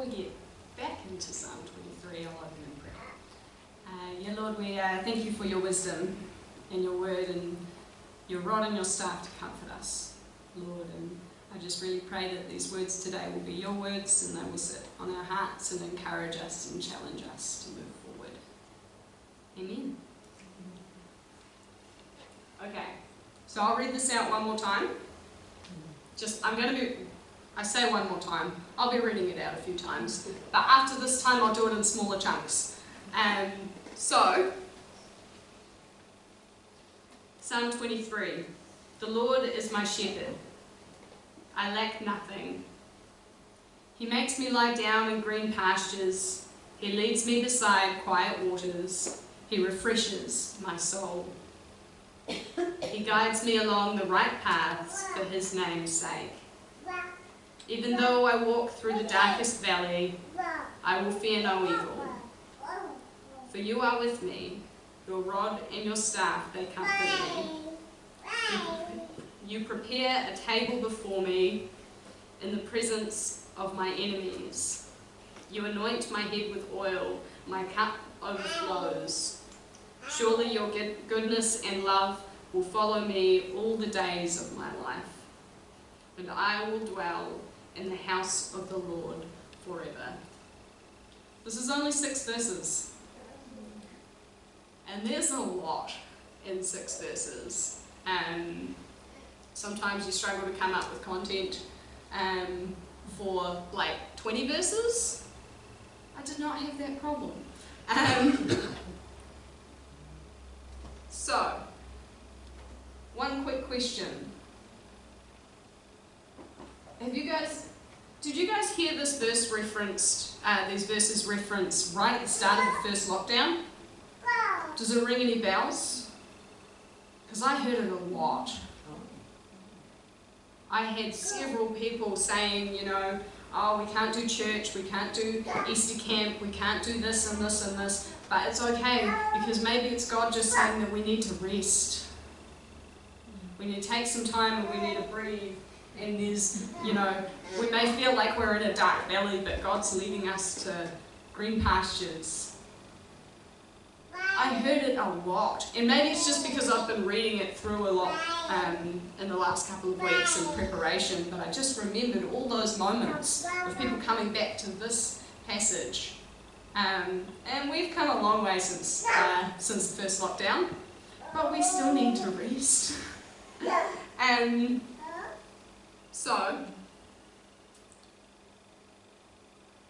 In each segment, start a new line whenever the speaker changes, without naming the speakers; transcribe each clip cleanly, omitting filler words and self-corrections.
before we get back into Psalm 23, I'll open in prayer. Lord, we thank you for your wisdom and your word and your rod and your staff to comfort us, Lord. And I just really pray that these words today will be your words and they will sit on our hearts and encourage us and challenge us to move forward. Amen. Okay, so I'll read this out one more time. I say one more time. I'll be reading it out a few times. But after this time, I'll do it in smaller chunks. So, Psalm 23. The Lord is my shepherd. I lack nothing. He makes me lie down in green pastures. He leads me beside quiet waters. He refreshes my soul. He guides me along the right paths for his name's sake. Even though I walk through the darkest valley, I will fear no evil. For you are with me, your rod and your staff, they comfort me. You prepare a table before me in the presence of my enemies. You anoint my head with oil, my cup overflows. Surely your goodness and love will follow me all the days of my life, and I will dwell in the house of the Lord forever. This is only 6 verses, and there's a lot in 6 verses. Sometimes you struggle to come up with content for like 20 verses. I did not have that problem. So, one quick question. Did you guys hear this verse referenced, these verses referenced right at the start of the first lockdown? Does it ring any bells? Because I heard it a lot. I had several people saying, oh, we can't do church, we can't do Easter camp, we can't do this and this and this, but it's okay, because maybe it's God just saying that we need to rest. We need to take some time and we need to breathe. And there's, we may feel like we're in a dark valley, but God's leading us to green pastures. I heard it a lot, and maybe it's just because I've been reading it through a lot in the last couple of weeks in preparation, but I just remembered all those moments of people coming back to this passage. And we've come a long way since the first lockdown, but we still need to rest. So,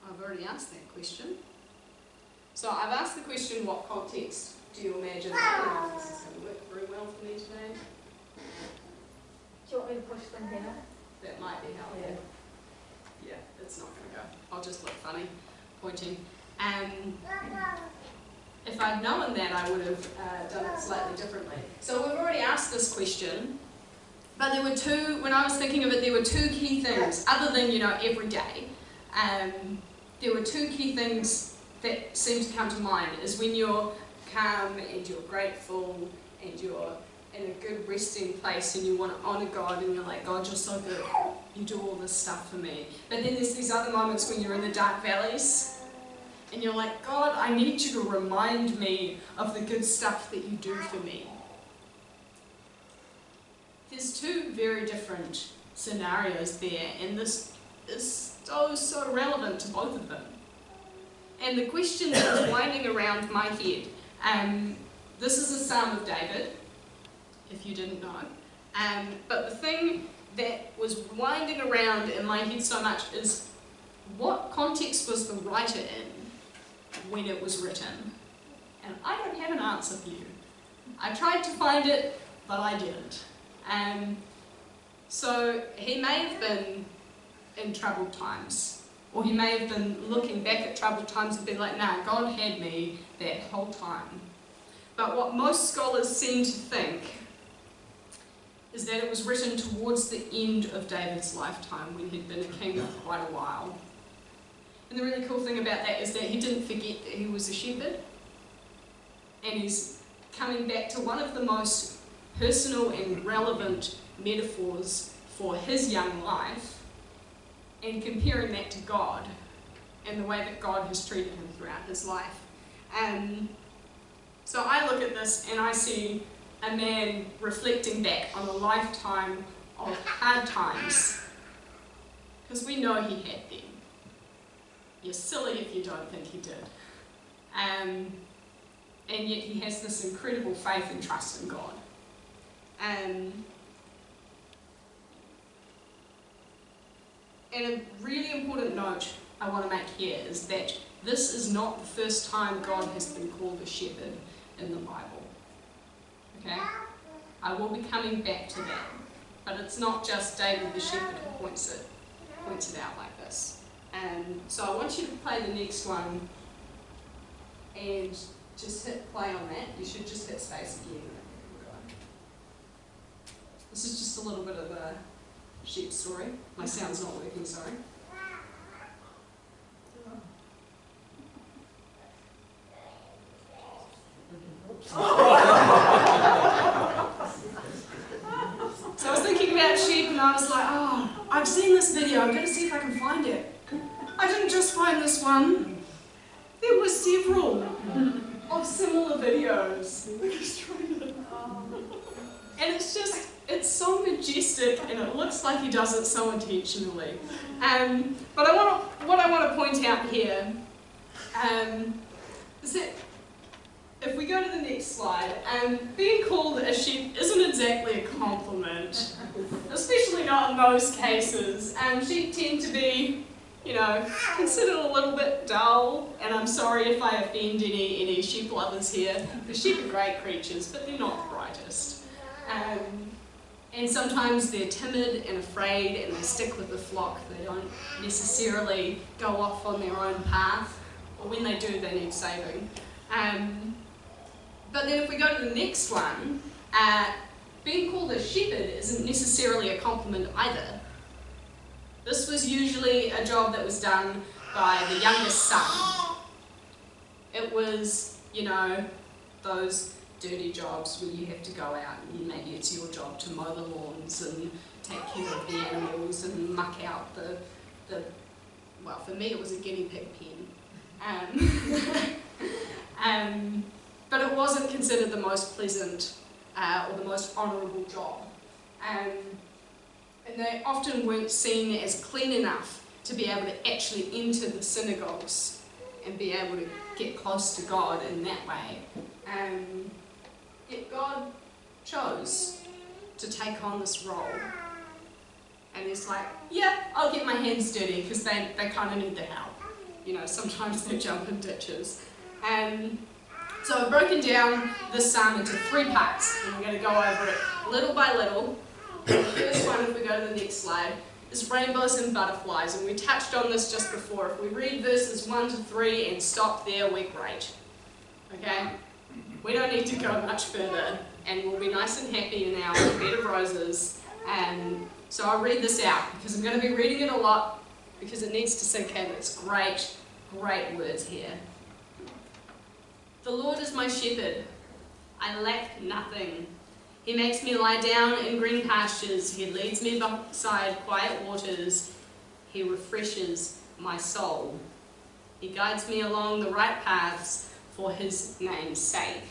I've already asked that question. So I've asked the question, what context do you imagine? I don't know if this is going to work very well for me today.
Do you want me to push them down?
That might be helpful. Yeah, it's not going to go. I'll just look funny pointing. If I'd known that, I would have done it slightly differently. So we've already asked this question, but there were two, when I was thinking of it, there were 2 key things, other than, every day. There were 2 key things that seem to come to mind, is when you're calm and you're grateful and you're in a good resting place and you want to honour God and you're like, God, you're so good, you do all this stuff for me. But then there's these other moments when you're in the dark valleys and you're like, God, I need you to remind me of the good stuff that you do for me. There's 2 very different scenarios there, and this is so relevant to both of them. And the question that was winding around my head, this is a Psalm of David, if you didn't know, but the thing that was winding around in my head so much is, what context was the writer in when it was written? And I don't have an answer for you. I tried to find it, but I didn't. So he may have been in troubled times. Or he may have been looking back at troubled times and been like, nah, God had me that whole time. But what most scholars seem to think is that it was written towards the end of David's lifetime, when he'd been a king for quite a while. And the really cool thing about that is that he didn't forget that he was a shepherd. And he's coming back to one of the most personal and relevant metaphors for his young life, and comparing that to God and the way that God has treated him throughout his life. So I look at this and I see a man reflecting back on a lifetime of hard times, because we know he had them. You're silly if you don't think he did. And yet he has this incredible faith and trust in God. And a really important note I want to make here is that this is not the first time God has been called a shepherd in the Bible. Okay? I will be coming back to that. But it's not just David the shepherd who points it out like this. So I want you to play the next one and just hit play on that. You should just hit space again. This is just a little bit of a sheep story. My sound's not working, sorry. So I was thinking about sheep and I was like, oh, I've seen this video, I'm going to see if I can find it. I didn't just find this one. There were several of similar videos. And it's so majestic and it looks like he does it so intentionally. But what I want to point out here is that if we go to the next slide, being called a sheep isn't exactly a compliment, especially not in most cases. Sheep tend to be, considered a little bit dull, and I'm sorry if I offend any sheep lovers here, because sheep are great creatures, but they're not the brightest. And sometimes they're timid and afraid, and they stick with the flock. They don't necessarily go off on their own path, or when they do, they need saving. But then if we go to the next one, being called a shepherd isn't necessarily a compliment either. This was usually a job that was done by the youngest son. It was, those dirty jobs where you have to go out and maybe it's your job to mow the lawns and take care of the animals and muck out well, for me it was a guinea pig pen. But it wasn't considered the most pleasant or the most honourable job. And they often weren't seen as clean enough to be able to actually enter the synagogues and be able to get close to God in that way. Yet God chose to take on this role. And it's like, yeah, I'll get my hands dirty because they kind of need the help. Sometimes they jump in ditches. So I've broken down this psalm into 3 parts, and we're going to go over it little by little. The first one, if we go to the next slide, is rainbows and butterflies, and we touched on this just before. If we read verses 1 to 3 and stop there, we're great. Okay? We don't need to go much further, and we'll be nice and happy in our bed of roses. So I'll read this out, because I'm going to be reading it a lot, because it needs to sink in. It's great, great words here. The Lord is my shepherd, I lack nothing. He makes me lie down in green pastures. He leads me beside quiet waters. He refreshes my soul. He guides me along the right paths for his name's sake.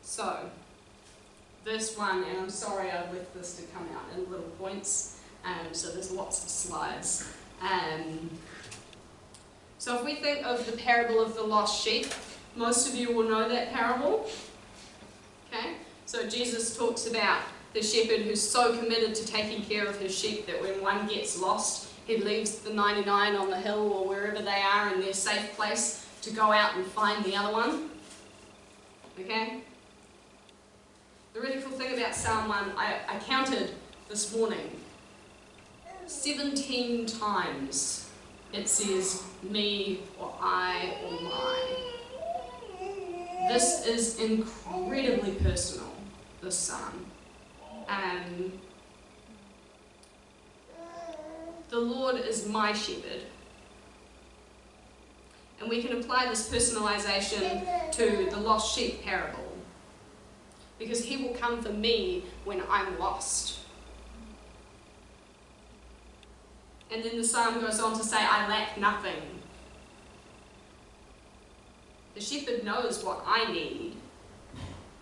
So, verse 1, and I'm sorry I left this to come out in little points, so there's lots of slides. So if we think of the parable of the lost sheep, most of you will know that parable. Okay? So Jesus talks about the shepherd who's so committed to taking care of his sheep that when one gets lost, he leaves the 99 on the hill or wherever they are in their safe place to go out and find the other one. Okay? The really cool thing about Psalm 1, I counted this morning, 17 times it says me or I or my. This is incredibly personal, this psalm. The Lord is my shepherd. And we can apply this personalization to the lost sheep parable, because he will come for me when I'm lost. And then the psalm goes on to say, I lack nothing. The shepherd knows what I need,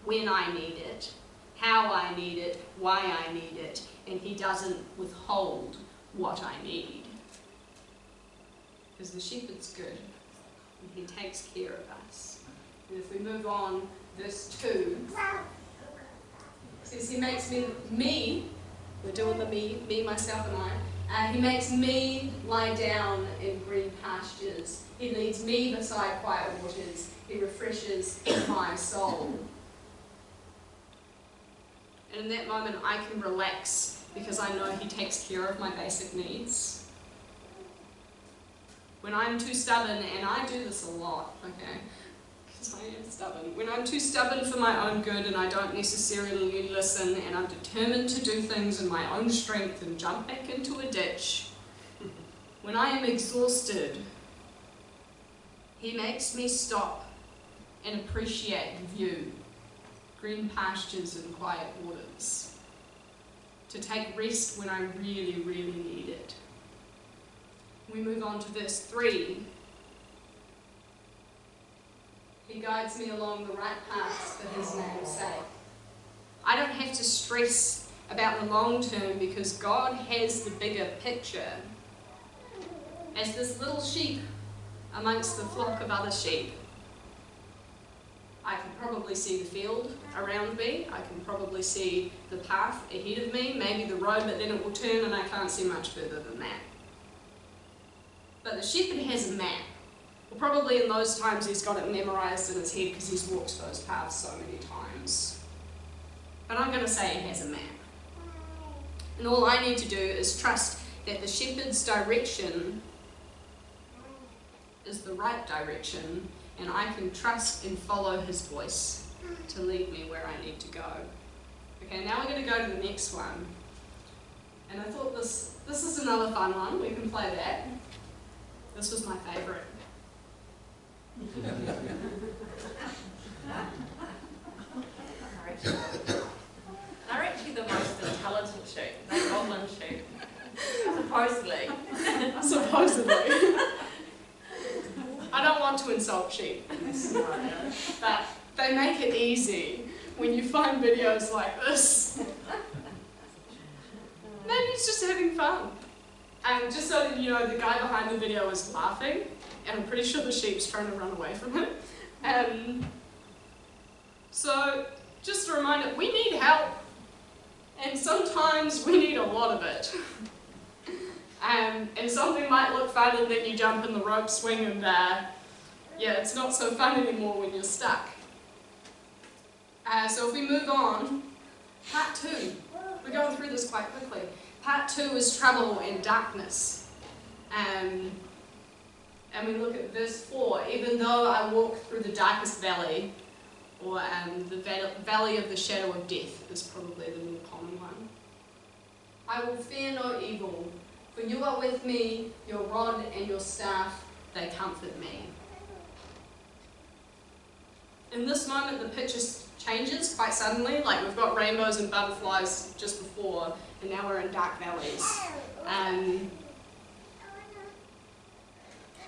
when I need it, how I need it, why I need it, and he doesn't withhold what I need. Because the shepherd's good, and he takes care of us. And if we move on, verse 2, it says he makes me, we're doing the me, myself and I, he makes me lie down in green pastures. He leads me beside quiet waters. He refreshes my soul. And in that moment I can relax because I know he takes care of my basic needs. When I'm too stubborn, and I do this a lot, okay, because I am stubborn. When I'm too stubborn for my own good and I don't necessarily listen and I'm determined to do things in my own strength and jump back into a ditch, when I am exhausted, he makes me stop and appreciate the view, green pastures and quiet waters, to take rest when I really, really need it. We move on to verse 3. He guides me along the right paths for his name's sake. I don't have to stress about the long term because God has the bigger picture. As this little sheep amongst the flock of other sheep, I can probably see the field around me, I can probably see the path ahead of me, maybe the road, but then it will turn and I can't see much further than that. But the shepherd has a map. Well, probably in those times he's got it memorised in his head because he's walked those paths so many times. But I'm going to say he has a map. And all I need to do is trust that the shepherd's direction is the right direction, and I can trust and follow his voice to lead me where I need to go. Okay, now we're going to go to the next one. And I thought this is another fun one. We can play that. This was my favourite.
They're actually the most intelligent sheep. They're goblin sheep. Supposedly.
Supposedly. I don't want to insult sheep, but they make it easy when you find videos like this. Maybe it's just having fun. And just so that you know, the guy behind the video is laughing, and I'm pretty sure the sheep's trying to run away from him. So, just a reminder, we need help, and sometimes we need a lot of it. And something might look fun and then you jump in the rope swing and yeah, it's not so fun anymore when you're stuck. So if we move on, part 2. We're going through this quite quickly. Part 2 is trouble and darkness. And we look at verse 4. Even though I walk through the darkest valley, or the valley of the shadow of death is probably the more common one. I will fear no evil, for you are with me, your rod and your staff, they comfort me. In this moment, the picture changes quite suddenly. Like we've got rainbows and butterflies just before, and now we're in dark valleys.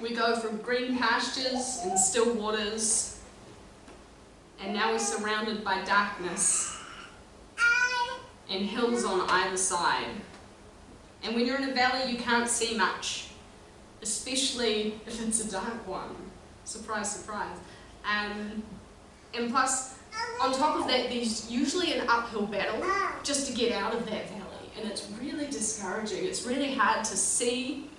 We go from green pastures and still waters, and now we're surrounded by darkness and hills on either side. And when you're in a valley, you can't see much, especially if it's a dark one. Surprise, surprise. And plus, on top of that, there's usually an uphill battle just to get out of that valley. And it's really discouraging. It's really hard to see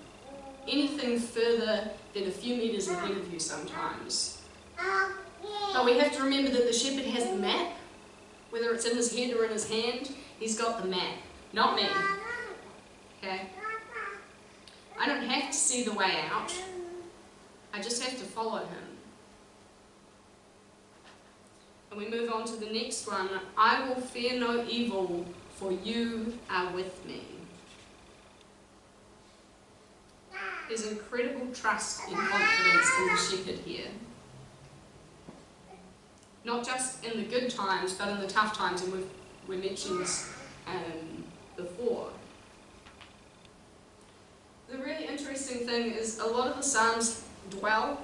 anything further than a few meters ahead of you sometimes. But we have to remember that the shepherd has the map. Whether it's in his head or in his hand, he's got the map, not me. Okay? I don't have to see the way out. I just have to follow him. And we move on to the next one. I will fear no evil, for you are with me. There's incredible trust and confidence in the shepherd here. Not just in the good times, but in the tough times, and we mentioned before. The interesting thing is a lot of the Psalms dwell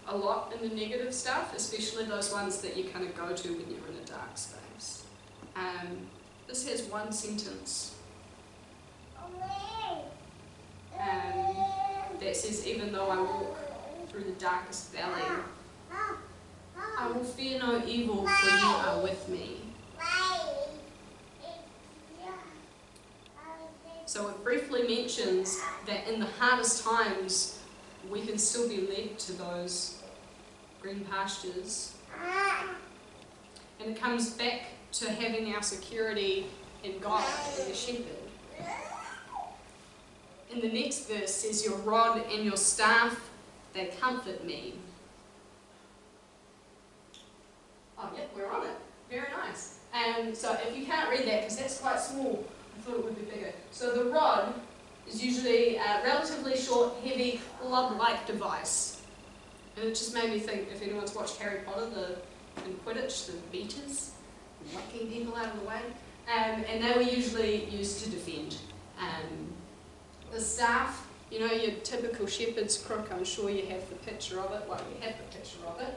a lot in the negative stuff, especially those ones that you kind of go to when you're in a dark space. This has one sentence that says, even though I walk through the darkest valley, I will fear no evil, for you are with me. So it briefly mentions that in the hardest times, we can still be led to those green pastures. And it comes back to having our security in God, in the shepherd. In the next verse says, your rod and your staff, they comfort me. Oh, yep, we're on it. Very nice. And so if you can't read that, because that's quite small, I thought it would be bigger. So the rod is usually a relatively short, heavy, club-like device. And it just made me think, if anyone's watched Harry Potter, in Quidditch, the beaters, whacking people out of the way, and they were usually used to defend. The staff, you know, your typical shepherd's crook, I'm sure you have the picture of it, well, you have the picture of it,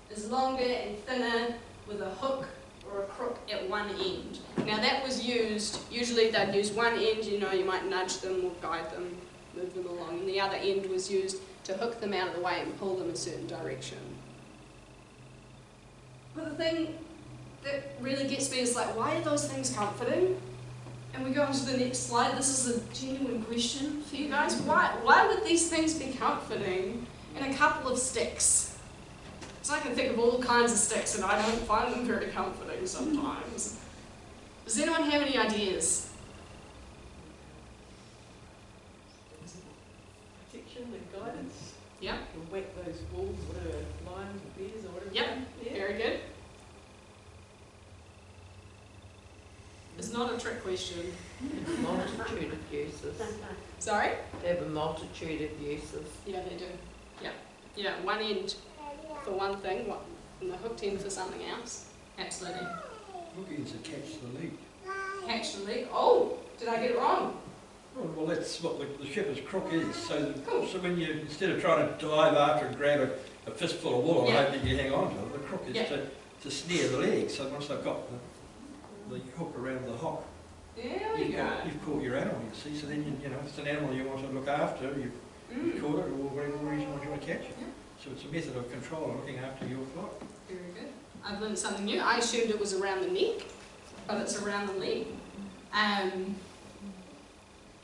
is longer and thinner with a hook or a crook at one end. Now that was used, usually they'd use one end, you know, you might nudge them or guide them, move them along, and the other end was used to hook them out of the way and pull them a certain direction. But the thing that really gets me is like, why are those things comforting? And we go on to the next slide. This is a genuine question for you guys. Why would these things be comforting in a couple of sticks? So I can think of all kinds of sticks and I don't find them very comforting sometimes. Does anyone have any ideas?
Protection and guidance.
Yep.
You can whack those wolves, whatever, lions or bears or whatever.
Yep.
Yeah.
Very good. It's not a trick question.
A multitude of uses.
Sorry?
They have a multitude of uses.
Yeah, they do. Yeah. Yeah, one end for one thing, and the hooked end for something else. Absolutely.
Hook ends to catch the lead.
Catch the leg. Oh, did I get it wrong?
Oh, well, that's what the shepherd's crook is. So,
Cool.
so when you, instead of trying to dive after and grab a fistful of wool and
Yeah.
hope that you hang on to it, the crook is
Yeah.
to snare the leg. So once they've got the hook around the hock,
There we go.
you've caught your animal, you see. So then, you know, if it's an animal you want to look after, you've caught it, or whatever reason you want to catch it.
Yeah.
So it's a method of control and looking after your flock.
Very good. I've learned something new. I assumed it was around the neck, but it's around the leg.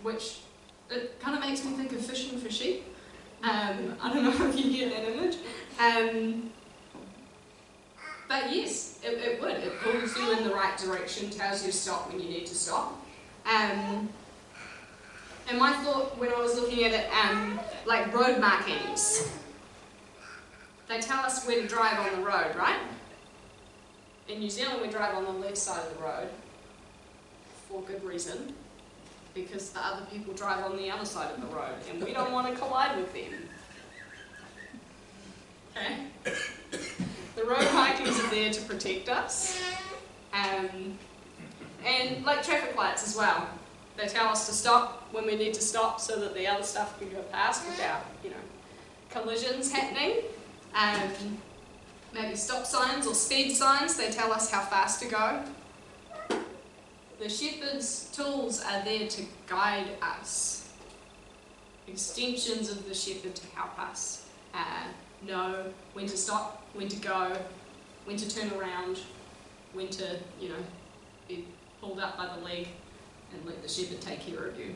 Which, it kind of makes me think of fishing for sheep. I don't know if you get that image. But yes, it would. It pulls you in the right direction, tells you to stop when you need to stop. And my thought when I was looking at it, like road markings, they tell us where to drive on the road, right? In New Zealand we drive on the left side of the road, for good reason, because the other people drive on the other side of the road, and we don't want to collide with them. Okay? The road markings are there to protect us, and like traffic lights as well. They tell us to stop when we need to stop so that the other stuff can go past without, you know, collisions happening. Maybe stop signs or speed signs, they tell us how fast to go. The shepherd's tools are there to guide us. Extensions of the shepherd to help us know when to stop, when to go, when to turn around, when to, you know, be pulled up by the leg and let the shepherd take care of you.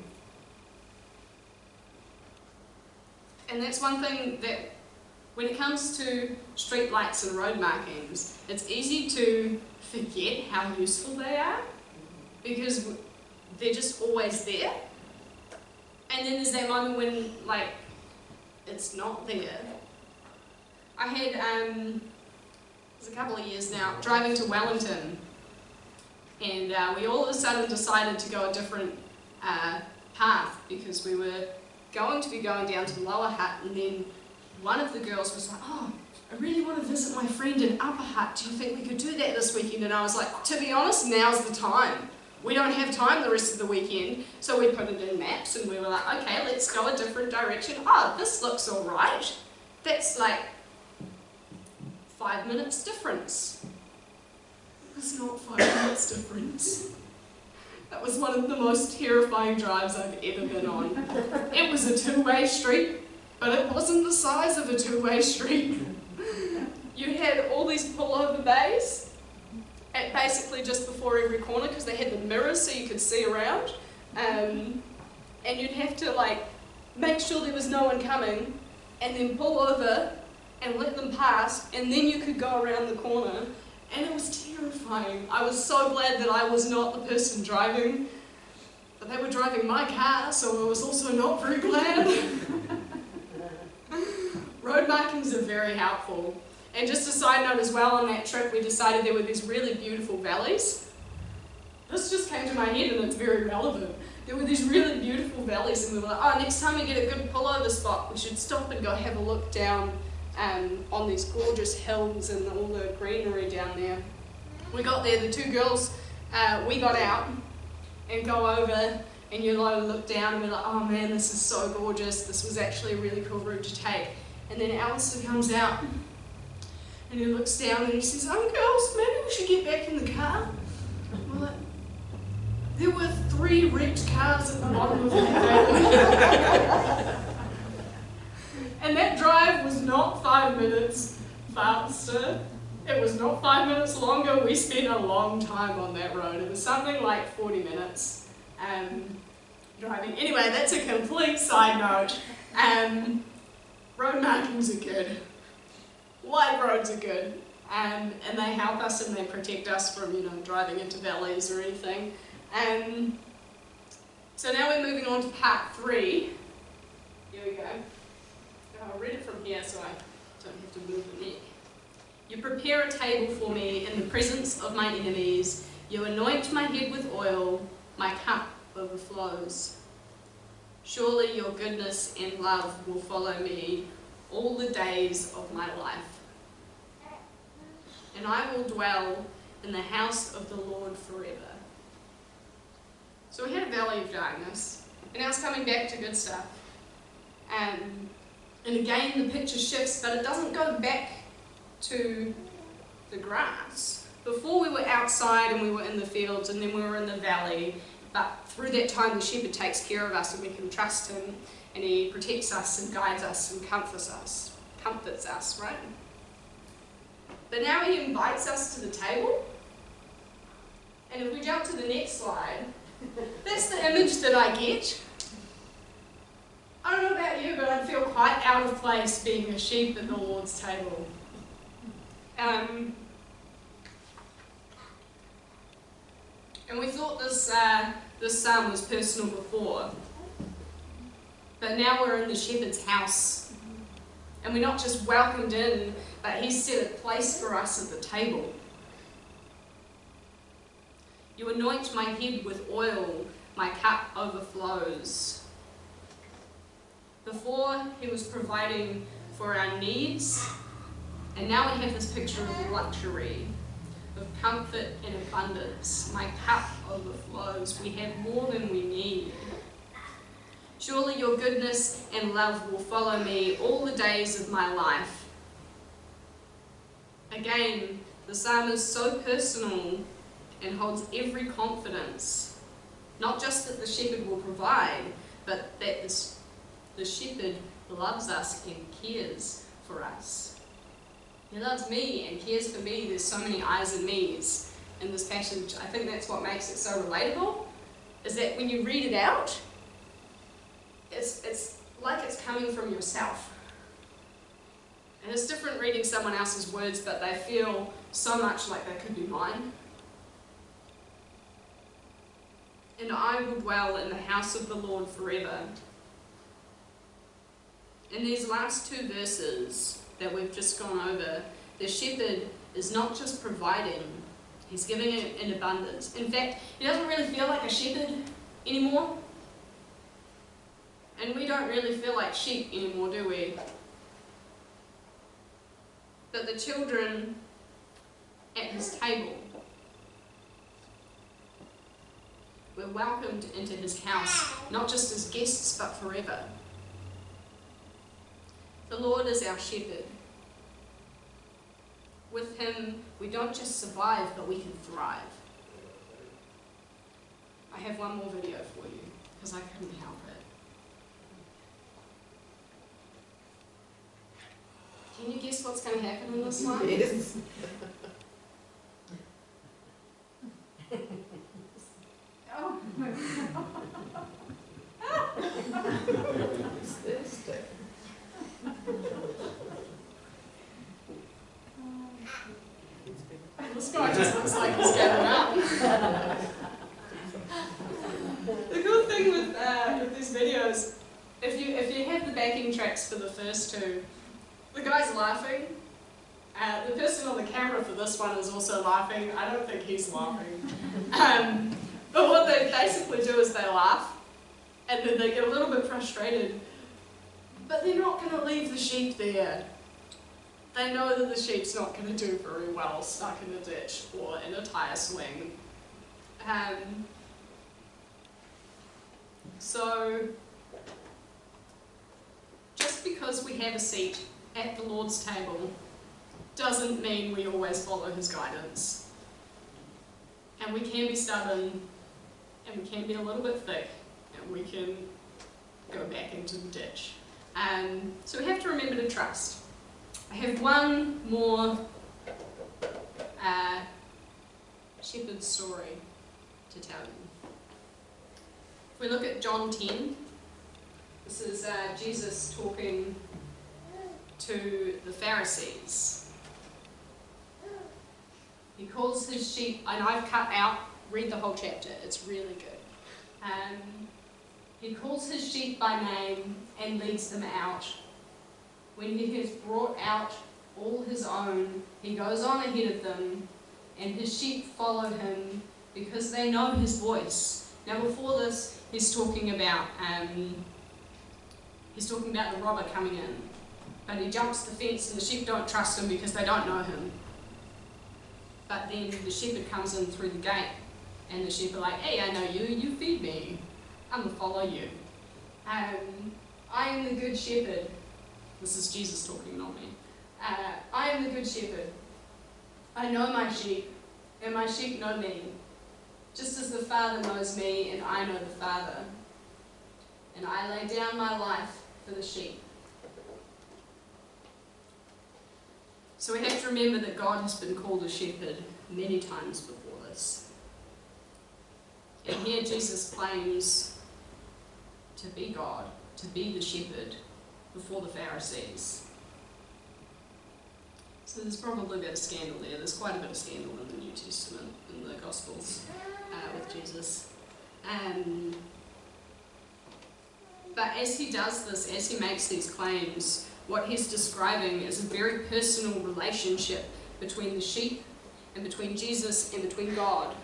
And that's one thing that, when it comes to street lights and road markings, it's easy to forget how useful they are because they're just always there. And then there's that moment when, like, it's not there. I had, it was a couple of years now, driving to Wellington, and we all of a sudden decided to go a different path because we were going to be going down to the Lower Hutt, and then one of the girls was like, oh, I really want to visit my friend in Upper Hutt. Do you think we could do that this weekend? And I was like, to be honest, now's the time. we don't have time the rest of the weekend, so we put it in maps and we were like, okay, let's go a different direction. Oh, this looks all right. That's like 5 minutes difference. It was not 5 minutes difference. That was one of the most terrifying drives I've ever been on. It was a two-way street, but it wasn't the size of a two-way street. You had all these pullover bays, at basically just before every corner, because they had the mirrors so you could see around. And you'd have to like make sure there was no one coming, and then pull over and let them pass, and then you could go around the corner. And it was terrifying. I was so glad that I was not the person driving, but they were driving my car, so I was also not very glad. Road markings are very helpful. And just a side note as well, on that trip we decided there were these really beautiful valleys. This just came to my head and it's very relevant. There were these really beautiful valleys and we were like, oh, next time we get a good pullover spot, we should stop and go have a look down on these gorgeous hills and all the greenery down there. We got there, the two girls, we got out and go over and you look down and we're like, oh man, this is so gorgeous. This was actually a really cool route to take. And then Alistair comes out and he looks down and he says, oh girls, maybe we should get back in the car. We're like, there were 3 wrecked cars at the bottom of the hill. And that drive was not 5 minutes faster. It was not 5 minutes longer. We spent a long time on that road. It was something like 40 minutes driving. Anyway, that's a complete side note. Road markings are good. Wide roads are good. And they help us and they protect us from, driving into valleys or anything. So now we're moving on to part 3. Here we go. I'll read it from here so I don't have to move the neck. You prepare a table for me in the presence of my enemies. You anoint my head with oil. My cup overflows. Surely your goodness and love will follow me all the days of my life. And I will dwell in the house of the Lord forever. So we had a valley of darkness, and now it's coming back to good stuff. And again, the picture shifts, but it doesn't go back to the grass. Before we were outside and we were in the fields, and then we were in the valley, but through that time the shepherd takes care of us and we can trust him, and he protects us and guides us and comforts us, right? But now he invites us to the table, and if we jump to the next slide, that's the image that I get. I don't know about you, but I feel quite out of place being a sheep at the Lord's table. And we thought this psalm was personal before, but now we're in the shepherd's house, and we're not just welcomed in, but he's set a place for us at the table. You anoint my head with oil, my cup overflows. Before, he was providing for our needs, and now we have this picture of luxury, of comfort and abundance. My cup overflows. We have more than we need. Surely your goodness and love will follow me all the days of my life. Again, the psalm is so personal and holds every confidence, not just that the shepherd will provide, but that the shepherd loves us and cares for us. He loves me and cares for me. There's so many I's and me's in this passage. I think that's what makes it so relatable, is that when you read it out, it's like it's coming from yourself. And it's different reading someone else's words, but they feel so much like they could be mine. And I will dwell in the house of the Lord forever. In these last 2 verses that we've just gone over, the shepherd is not just providing, he's giving it in abundance. In fact, he doesn't really feel like a shepherd anymore. And we don't really feel like sheep anymore, do we? But the children, at his table. We're welcomed into his house, not just as guests, but forever. The Lord is our shepherd. With him, we don't just survive, but we can thrive. I have one more video for you, because I couldn't help it. Can you guess what's going to happen in this one?
Yes.
Oh,
It's Thursday.
This guy just looks like he's getting up. The cool thing with these videos, if you have the backing tracks for the first two, the guy's laughing. The person on the camera for this one is also laughing. I don't think he's laughing. But what they basically do is they laugh, and then they get a little bit frustrated. But they're not going to leave the sheep there. They know that the sheep's not going to do very well stuck in a ditch or in a tyre swing. So, just because we have a seat at the Lord's table doesn't mean we always follow his guidance. And we can be stubborn, and we can be a little bit thick, and we can go back into the ditch. So we have to remember to trust. I have one more shepherd story to tell you. If we look at John 10, this is Jesus talking to the Pharisees. He calls his sheep, and I've cut out, read the whole chapter, it's really good. He calls his sheep by name and leads them out. When he has brought out all his own, he goes on ahead of them, and his sheep follow him because they know his voice. Now before this, he's talking about the robber coming in, but he jumps the fence and the sheep don't trust him because they don't know him. But then the shepherd comes in through the gate, and the sheep are like, hey, I know you, you feed me, I'm going to follow you. I am the good shepherd. This is Jesus talking, not me. I am the good shepherd. I know my sheep, and my sheep know me, just as the Father knows me, and I know the Father. And I lay down my life for the sheep. So we have to remember that God has been called a shepherd many times before this. And here Jesus claims to be God, to be the shepherd before the Pharisees. So there's probably a bit of scandal there. There's quite a bit of scandal in the New Testament, in the Gospels, with Jesus. But as he does this, as he makes these claims, what he's describing is a very personal relationship between the sheep and between Jesus and between God.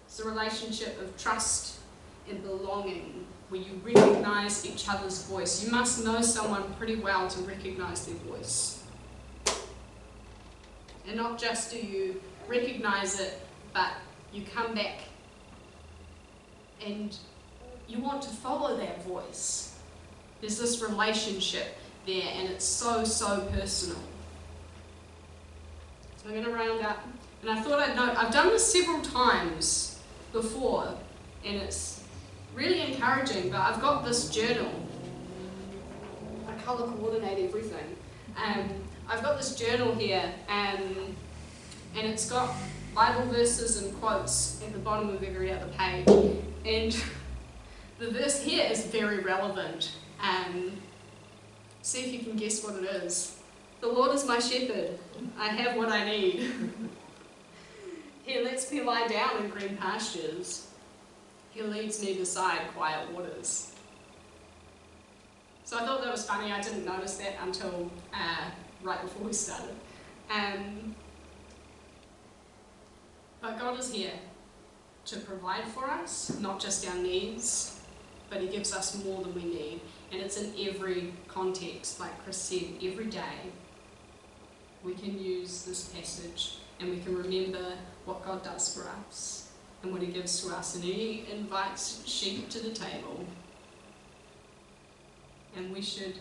It's a relationship of trust and belonging, where you recognize each other's voice. You must know someone pretty well to recognize their voice. And not just do you recognize it, but you come back and you want to follow that voice. There's this relationship there, and it's so, so personal. So I'm going to round up, and I thought I'd note, I've done this several times before, and it's really encouraging, but I've got this journal. I colour coordinate everything. I've got this journal here, and it's got Bible verses and quotes at the bottom of every other page. And the verse here is very relevant. See if you can guess what it is. The Lord is my shepherd. I have what I need. He lets me lie down in green pastures. He leads me beside quiet waters. So I thought that was funny. I didn't notice that until right before we started. But God is here to provide for us, not just our needs, but he gives us more than we need. And it's in every context, like Chris said, every day we can use this passage and we can remember what God does for us and what He gives to us. And He invites sheep to the table, and we should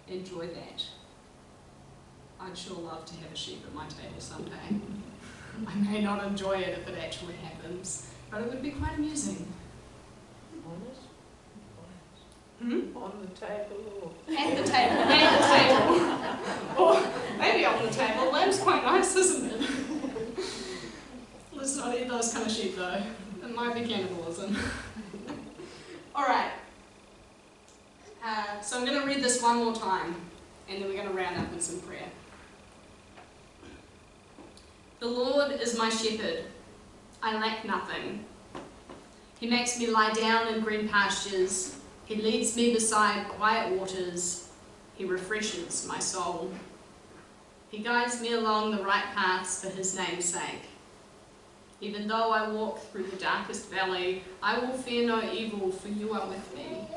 enjoy that. I'd sure love to have a sheep at my table someday. I may not enjoy it if it actually happens, but it would be quite amusing.
Honest?
Hmm?
On the table or?
At the table, or maybe on the table. Lamb's quite nice, isn't it? Let's not eat those kind of sheep though. It might be cannibalism. Alright. So I'm going to read this one more time, and then we're going to round up with some prayer. The Lord is my shepherd. I lack nothing. He makes me lie down in green pastures. He leads me beside quiet waters. He refreshes my soul. He guides me along the right paths for His name's sake. Even though I walk through the darkest valley, I will fear no evil, for You are with me.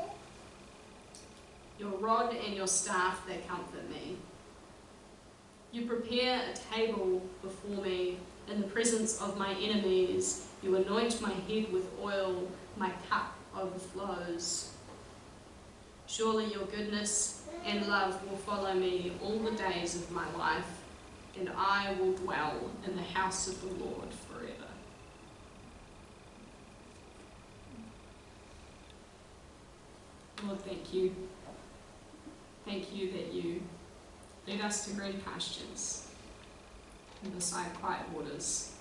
Your rod and Your staff, they comfort me. You prepare a table before me in the presence of my enemies. You anoint my head with oil, my cup overflows. Surely Your goodness and love will follow me all the days of my life, and I will dwell in the house of the Lord forever. Lord, thank You. Thank You that You lead us to green pastures and beside quiet waters.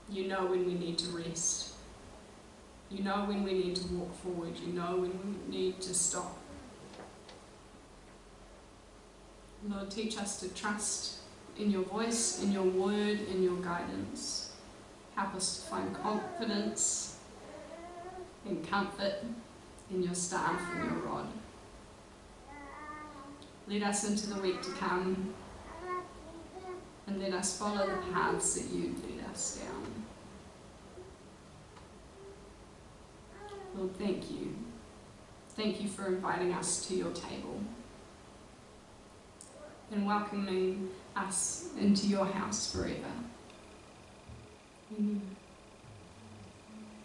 You know when we need to rest. You know when we need to walk forward. You know when we need to stop. Lord, teach us to trust in Your voice, in Your word, in Your guidance. Help us to find confidence and comfort in Your staff and Your rod. Lead us into the week to come, and let us follow the paths that You lead us down. Lord, thank You. Thank You for inviting us to Your table and welcoming us into Your house forever. Amen.